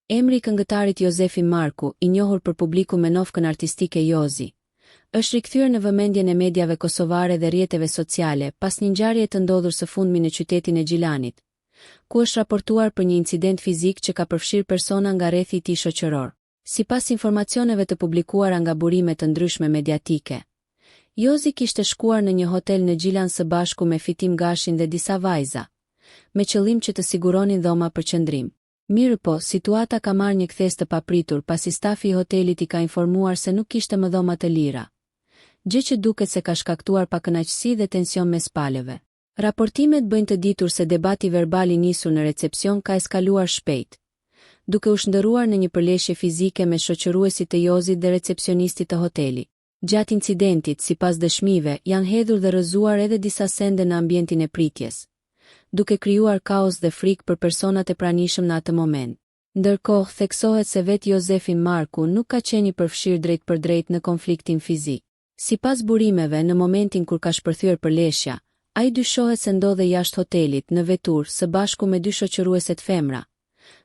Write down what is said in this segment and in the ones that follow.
Emri i këngëtarit Jozefi Marku, i njohur për publiku me nofkën artistike Jozi, është rikthyer në vëmendjen e mediave kosovare dhe rrjeteve sociale pas një ngjarje të ndodhur së fundmi në qytetin e Gjilanit, ku është raportuar për një incident fizik që ka përfshirë persona nga rrethi i tij shoqëror. Sipas informacioneve të publikuara nga burime të ndryshme mediatike, Jozi kishte shkuar në një hotel në Gjilan së bashku me Fitim Gashin dhe disa vajza, me qëllim që të siguronin dhoma për qëndrim. Mirë po, situata ka marrë një kthes të papritur pasi stafi i hotelit i ka informuar se nuk kishte më dhoma të lira, gjë që duket se ka shkaktuar pakënaqësi dhe tension mes palëve. Raportimet bëjnë të ditur se debati verbal i nisur në recepcion ka eskaluar shpejt, duke u shndërruar në një përleshje fizike me shoqëruesit të Jozit dhe recepcionistit të hotelit. Gjatë incidentit, sipas dëshmive, janë hedhur dhe rrëzuar edhe disa sende në ambientin e pritjes, duke krijuar kaos dhe frikë për personat e pranishëm në atë moment. Ndërkohë, theksohet se vetë Jozefi Marku nuk ka qenë i përfshirë drejt për drejt në konfliktin fizik. Sipas burimeve, në momentin kur ka shpërthyer përleshja, ai dyshohet se ndodhej jashtë hotelit në vetur së bashku me dy shoqërueset femra,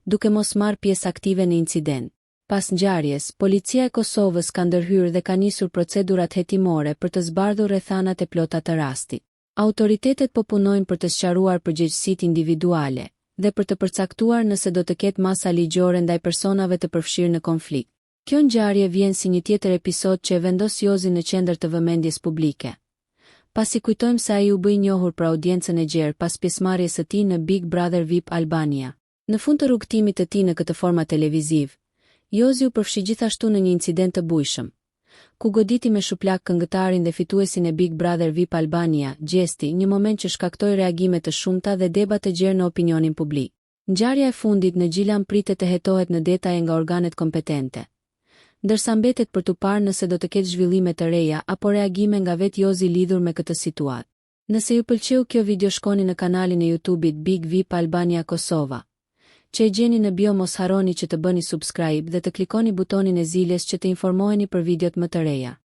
duke mos marrë pjesë aktive në incident. Pas ngjarjes, policia e Kosovës ka ndërhyrë dhe ka nisur procedurat hetimore për të zbardhur rrethanat e plota të rastit. Autoritetet po punojnë për të sqaruar përgjegjësitë individuale dhe për të përcaktuar nëse do të ketë masa ligjore ndaj personave të përfshirë në konflikt. Kjo ngjarje vjen si një tjetër episod që e vendos Jozin në qendër të vëmendjes publike, pasi kujtojmë se ai u bë i njohur për audiencën e gjerë pas pjesëmarrjes së tij në Big Brother VIP Albania. Në fund të rrugtimit të tij në këtë format televiziv, Jozi u përfshi gjithashtu në një incident të bujshëm, ku goditi me shuplak këngëtarin dhe fituesin e Big Brother VIP Albania, Gjesti, një moment që shkaktoi reagime të shumta dhe debat të gjerë në opinionin publik. Ngjarja e fundit në Gjilan pritet të hetohet në detaje nga organet kompetente, ndërsa mbetet për tu parë nëse do të ketë zhvillime të reja apo reagime nga vetë Jozi lidhur me këtë situatë. Nëse ju pëlqeu kjo video, shkoni në kanalin e YouTube-it Big VIP Albania Kosova, që e gjeni në bio. Mos harroni që të bëni subscribe dhe të klikoni butonin e ziljes që të informoheni për videot më të reja.